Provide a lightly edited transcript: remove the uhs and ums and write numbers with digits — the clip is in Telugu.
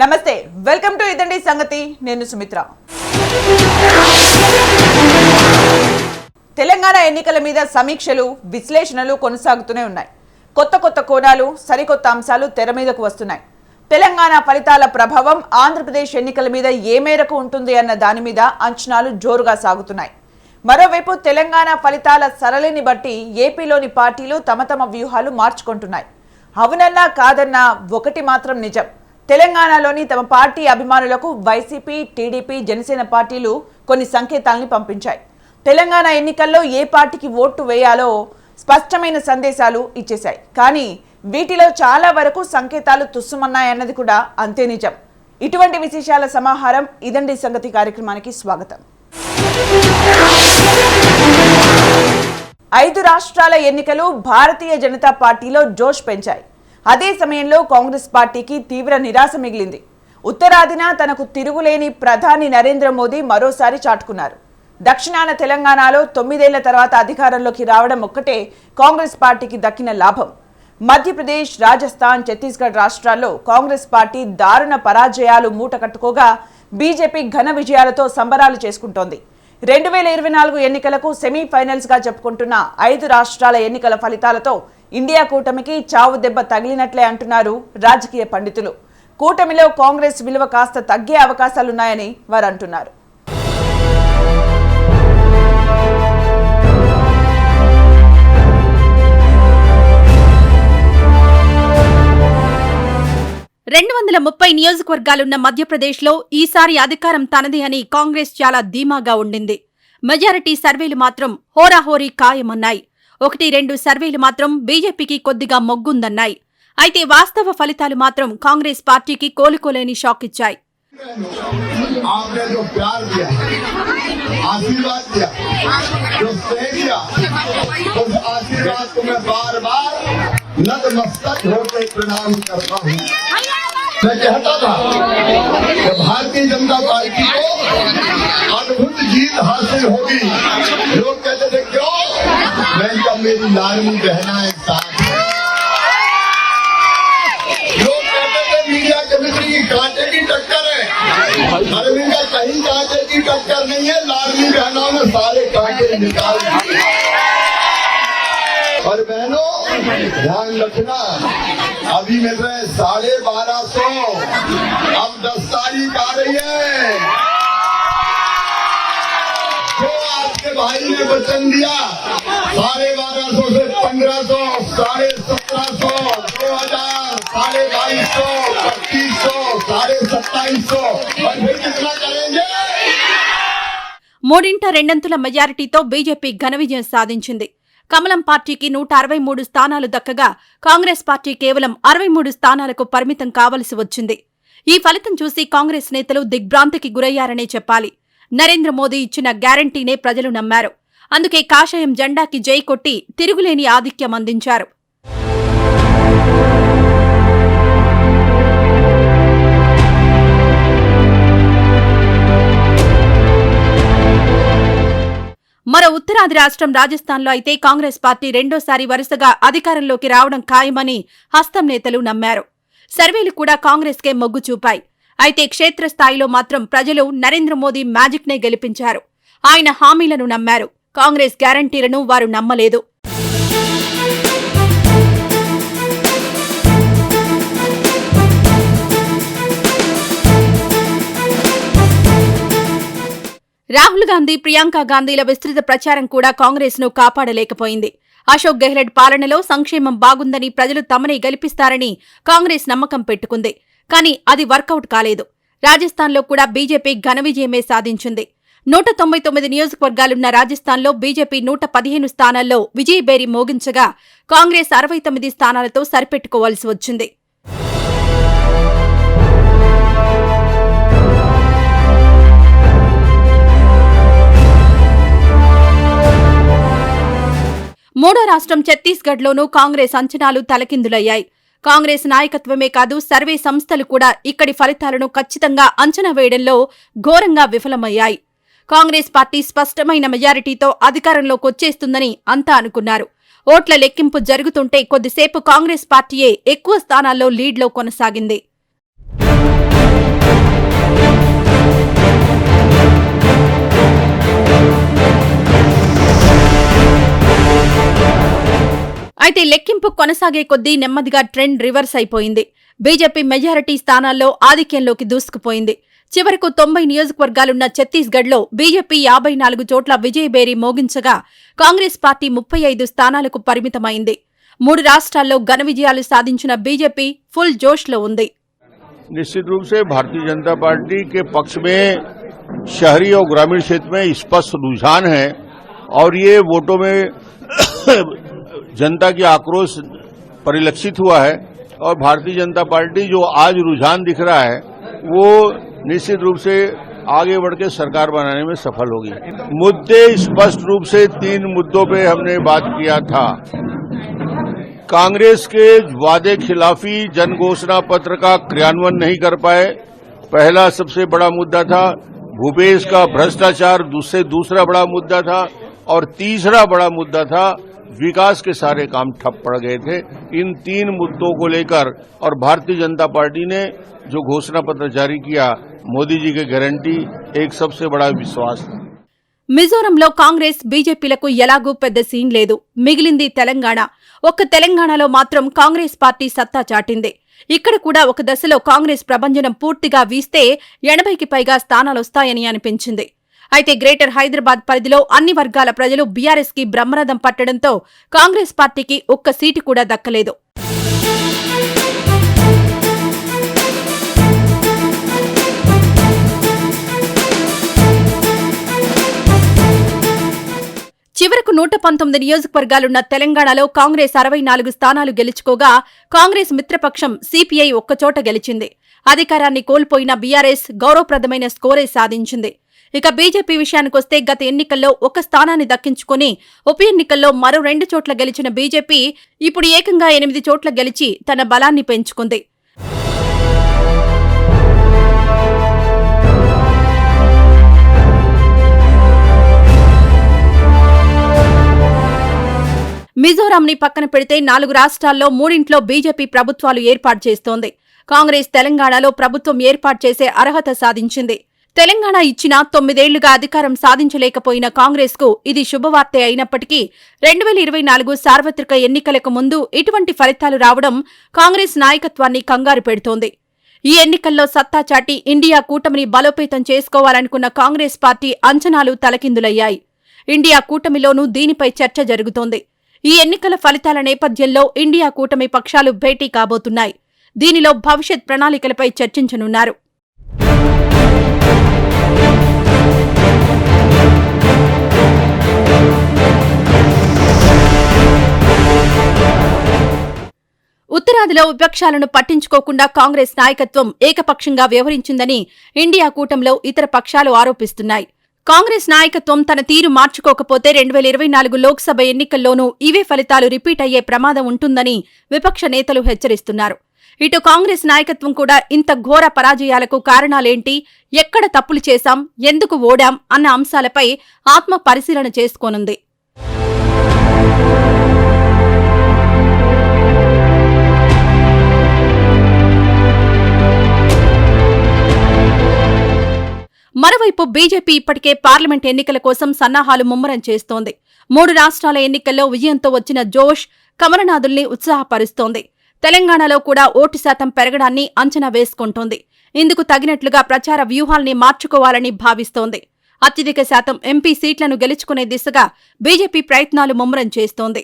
నమస్తే, వెల్కమ్ టు ఇదండి సంగతి. నేను సుమిత్ర. తెలంగాణ ఎన్నికల మీద సమీక్షలు, విశ్లేషణలు కొనసాగుతూనే ఉన్నాయి. కొత్త కోణాలు, సరికొత్త అంశాలు తెర మీదకు వస్తున్నాయి. తెలంగాణ ఫలితాల ప్రభావం ఆంధ్రప్రదేశ్ ఎన్నికల మీద ఏ మేరకు ఉంటుంది అన్న దాని మీద అంచనాలు జోరుగా సాగుతున్నాయి. మరోవైపు తెలంగాణ ఫలితాల సరళిని బట్టి ఏపీలోని పార్టీలు తమ వ్యూహాలు మార్చుకుంటున్నాయి. అవునన్నా కాదన్నా ఒకటి మాత్రం నిజం, తెలంగాణలోని తమ పార్టీ అభిమానులకు వైసీపీ, టీడీపీ, జనసేన పార్టీలు కొన్ని సంకేతాలని పంపించాయి. తెలంగాణ ఎన్నికల్లో ఏ పార్టీకి ఓటు వేయాలో స్పష్టమైన సందేశాలు ఇచ్చేశాయి. కానీ వీటిలో చాలా వరకు సంకేతాలు తుస్సుమన్నాయన్నది కూడా అంతే నిజం. ఇటువంటి విశేషాల సమాహారం ఇదండి సంగతి కార్యక్రమానికి స్వాగతం. 5 రాష్ట్రాల ఎన్నికలు భారతీయ జనతా పార్టీలో జోష్ పెంచాయి. అదే సమయంలో కాంగ్రెస్ పార్టీకి తీవ్ర నిరాశ మిగిలింది. ఉత్తరాదిన తనకు తిరుగులేని ప్రధాని నరేంద్ర మోదీ మరోసారి చాటుకున్నారు. దక్షిణాన తెలంగాణలో 9 ఏళ్ల తర్వాత అధికారంలోకి రావడం ఒక్కటే కాంగ్రెస్ పార్టీకి దక్కిన లాభం. మధ్యప్రదేశ్, రాజస్థాన్, ఛత్తీస్గఢ్ రాష్ట్రాల్లో కాంగ్రెస్ పార్టీ దారుణ పరాజయాలు మూట కట్టుకోగా బీజేపీ ఘన విజయాలతో సంబరాలు చేసుకుంటోంది. 2024 ఎన్నికలకు సెమీఫైనల్స్ గా చెప్పుకుంటున్న 5 రాష్ట్రాల ఎన్నికల ఫలితాలతో ఇండియా కూటమికి చావు దెబ్బ తగిలినట్లే అంటున్నారు రాజకీయ పండితులు. కూటమిలో కాంగ్రెస్ విలువ కాస్త తగ్గే అవకాశాలున్నాయని వారు అంటున్నారు. నియోజకవర్గాలున్న మధ్యప్రదేశ్లో ఈసారి అధికారం తనది అని కాంగ్రెస్ చాలా ధీమాగా ఉండింది. మెజారిటీ సర్వేలు మాత్రం హోరాహోరీ ఖాయమన్నాయి. 1-2 సర్వేలు మాత్రం బీజేపీకి కొద్దిగా మొగ్గుందన్నాయి. అయితే వాస్తవ ఫలితాలు మాత్రం కాంగ్రెస్ పార్టీకి కోలుకోలేని షాక్ ఇచ్చాయి. मैं कहता था कि भारतीय जनता पार्टी को अद्भुत जीत हासिल होगी. लोग कहते थे क्यों? मैं जब मेरी लाडली बहना एक साथ, लोग कहते थे मीडिया केमिस्ट्री की कांटे की टक्कर है. अरविंद का कहीं कांटे की टक्कर नहीं है. लाडली बहनों में सारे कांटे निकाल दिए. और बहनों ध्यान रखना, अभी मिल रहे 1250, अब 10 तारीख आ रही है. जो आपके भाई ने वचन दिया 1250 से 1500, 1750, 2000, 2250, 2500, 2750 और फिर कितना करेंगे? మూడింట రెండంతుల మెజారిటీతో బీజేపీ ఘన విజయం సాధించింది. కమలం పార్టీకి 163 స్థానాలు దక్కగా కాంగ్రెస్ పార్టీ కేవలం 63 స్థానాలకు పరిమితం కావలసి వచ్చింది. ఈ ఫలితం చూసి కాంగ్రెస్ నేతలు దిగ్భ్రాంతికి గురయ్యారనే చెప్పాలి. నరేంద్ర మోదీ ఇచ్చిన గ్యారంటీనే ప్రజలు నమ్మారు. అందుకే కాషాయం జెండాకి జై కొట్టి తిరుగులేని ఆధిక్యం అందించారు. మరో ఉత్తరాది రాష్ట్రం రాజస్థాన్లో అయితే కాంగ్రెస్ పార్టీ రెండోసారి వరుసగా అధికారంలోకి రావడం ఖాయమని హస్తం నేతలు నమ్మారు. సర్వేలు కూడా కాంగ్రెస్కే మొగ్గు చూపాయి. అయితే క్షేత్రస్థాయిలో మాత్రం ప్రజలు నరేంద్ర మోదీ మ్యాజిక్నే గెలిపించారు. ఆయన హామీలను నమ్మారు. కాంగ్రెస్ గ్యారంటీలను వారు నమ్మలేదు. రాహుల్ గాంధీ, ప్రియాంక గాంధీల విస్తృత ప్రచారం కూడా కాంగ్రెస్ ను కాపాడలేకపోయింది. అశోక్ గెహ్లట్ పాలనలో సంక్షేమం బాగుందని ప్రజలు తమనే గెలిపిస్తారని కాంగ్రెస్ నమ్మకం పెట్టుకుంది. కానీ అది వర్కౌట్ కాలేదు. రాజస్థాన్లో కూడా బీజేపీ ఘన విజయమే సాధించింది. 199 నియోజకవర్గాలున్న రాజస్థాన్లో బీజేపీ 115 స్థానాల్లో విజయబేరి మోగించగా కాంగ్రెస్ 69 స్థానాలతో సరిపెట్టుకోవాల్సి వచ్చింది. మూడో రాష్ట్రం ఛత్తీస్గఢ్లోనూ కాంగ్రెస్ అంచనాలు తలకిందులయ్యాయి. కాంగ్రెస్ నాయకత్వమే కాదు, సర్వే సంస్థలు కూడా ఇక్కడి ఫలితాలను ఖచ్చితంగా అంచనా వేయడంలో ఘోరంగా విఫలమయ్యాయి. కాంగ్రెస్ పార్టీ స్పష్టమైన మెజారిటీతో అధికారంలోకొచ్చేస్తుందని అంతా అనుకున్నారు. ఓట్ల లెక్కింపు జరుగుతుంటే కొద్దిసేపు కాంగ్రెస్ పార్టీయే ఎక్కువ స్థానాల్లో లీడ్లో కొనసాగింది. లెక్కింపు కొనసాగే కొద్దీ నెమ్మదిగా ట్రెండ్ రివర్స్ అయిపోయింది. బీజేపీ మెజారిటీ స్థానాల్లో ఆధిక్యంలోకి దూసుకుపోయింది. చివరకు 90 నియోజకవర్గాలున్న ఛత్తీస్గఢ్లో బీజేపీ 54 చోట్ల విజయబేరీ మోగించగా కాంగ్రెస్ పార్టీ 35 స్థానాలకు పరిమితమైంది. 3 రాష్ట్రాల్లో ఘన విజయాలు సాధించిన బీజేపీ ఫుల్ జోష్లో ఉంది. निश्चित रूप से भारतीय जनता पार्टी के पक्ष में शहरी और ग्रामीण क्षेत्र में स्पष्ट रुझान है और ये वोटों में जनता की आक्रोश परिलक्षित हुआ है और भारतीय जनता पार्टी जो आज रुझान दिख रहा है वो निश्चित रूप से आगे बढ़ के सरकार बनाने में सफल होगी। मुद्दे स्पष्ट रूप से 3 मुद्दों पे हमने बात किया था। कांग्रेस के वादे खिलाफी जन घोषणा पत्र का क्रियान्वयन नहीं कर पाए, पहला सबसे बड़ा मुद्दा था। भूपेश का भ्रष्टाचार दूसरा बड़ा मुद्दा था और तीसरा बड़ा मुद्दा था विकास के सारे काम ठप पड़ गए थे। इन 3 मुद्दों को लेकर और भारतीय जनता पार्टी ने जो घोषणा पत्र जारी किया, मोदी जी की गारंटी एक सबसे बड़ा विश्वास था। మిజోరంలో కాంగ్రెస్ బీజేపీలకు ఎలాగూ పెద్ద సీన్ లేదు. మిగిలింది తెలంగాణ. ఒక్క తెలంగాణలో మాత్రం కాంగ్రెస్ పార్టీ సత్తా చాటింది. ఇక్కడ కూడా ఒక దశలో కాంగ్రెస్ ప్రభంజనం పూర్తిగా వీస్తే 80కి పైగా స్థానాలొస్తాయని అనిపించింది. అయితే గ్రేటర్ హైదరాబాద్ పరిధిలో అన్ని వర్గాల ప్రజలు బీఆర్ఎస్ కి బ్రహ్మరథం పట్టడంతో కాంగ్రెస్ పార్టీకి ఒక్క సీటు కూడా దక్కలేదు. చివరకు 119 నియోజకవర్గాలున్న తెలంగాణలో కాంగ్రెస్ 64 స్థానాలు గెలుచుకోగా కాంగ్రెస్ మిత్రపక్షం సిపిఐ ఒక్కచోట గెలిచింది. అధికారాన్ని కోల్పోయిన బీఆర్ఎస్ గౌరవప్రదమైన స్కోరే సాధించింది. ఇక బీజేపీ విషయానికొస్తే గత ఎన్నికల్లో ఒక స్థానాన్ని దక్కించుకుని ఉప ఎన్నికల్లో మరో 2 చోట్ల గెలిచిన బీజేపీ ఇప్పుడు ఏకంగా 8 చోట్ల గెలిచి తన బలాన్ని పెంచుకుంది. మిజోరాంని పక్కన పెడితే 4 రాష్ట్రాల్లో 3 బీజేపీ ప్రభుత్వాలు ఏర్పాటు చేస్తోంది. కాంగ్రెస్ తెలంగాణలో ప్రభుత్వం ఏర్పాటు చేసే అర్హత సాధించింది. తెలంగాణ ఇచ్చినా 9 ఏళ్లుగా అధికారం సాధించలేకపోయిన కాంగ్రెస్కు ఇది శుభవార్తే అయినప్పటికీ 2024 సార్వత్రిక ఎన్నికలకు ముందు ఇటువంటి ఫలితాలు రావడం కాంగ్రెస్ నాయకత్వాన్ని కంగారు పెడుతోంది. ఈ ఎన్నికల్లో సత్తా చాటి ఇండియా కూటమిని బలోపేతం చేసుకోవాలనుకున్న కాంగ్రెస్ పార్టీ అంచనాలు తలకిందులయ్యాయి. ఇండియా కూటమిలోనూ దీనిపై చర్చ జరుగుతోంది. ఈ ఎన్నికల ఫలితాల నేపథ్యంలో ఇండియా కూటమి పక్షాలు భేటీ కాబోతున్నాయి. దీనిలో భవిష్యత్ ప్రణాళికలపై చర్చించనున్నారు. ఉత్తరాదిలో విపక్షాలను పట్టించుకోకుండా కాంగ్రెస్ నాయకత్వం ఏకపక్షంగా వ్యవహరించిందని ఇండియా కూటమిలో ఇతర పక్షాలు ఆరోపిస్తున్నాయి. కాంగ్రెస్ నాయకత్వం తన తీరు మార్చుకోకపోతే 2024 లోక్సభ ఎన్నికల్లోనూ ఇవే ఫలితాలు రిపీట్ అయ్యే ప్రమాదం ఉంటుందని విపక్ష నేతలు హెచ్చరిస్తున్నారు. ఇటు కాంగ్రెస్ నాయకత్వం కూడా ఇంత ఘోర పరాజయాలకు కారణాలేంటి, ఎక్కడ తప్పులు చేశాం, ఎందుకు ఓడాం అన్న అంశాలపై ఆత్మ పరిశీలన చేసుకోనుంది. మరోవైపు బీజేపీ ఇప్పటికే పార్లమెంట్ ఎన్నికల కోసం సన్నాహాలు ముమ్మరం చేస్తోంది. 3 రాష్ట్రాల ఎన్నికల్లో విజయంతో వచ్చిన జోష్ కమలనాథుల్ని ఉత్సాహపరుస్తోంది. తెలంగాణలో కూడా ఓటు శాతం పెరగడాన్ని అంచనా వేసుకుంటోంది. ఇందుకు తగినట్లుగా ప్రచార వ్యూహాల్ని మార్చుకోవాలని భావిస్తోంది. అత్యధిక శాతం ఎంపీ సీట్లను గెలుచుకునే దిశగా బీజేపీ ప్రయత్నాలు ముమ్మరం చేస్తోంది.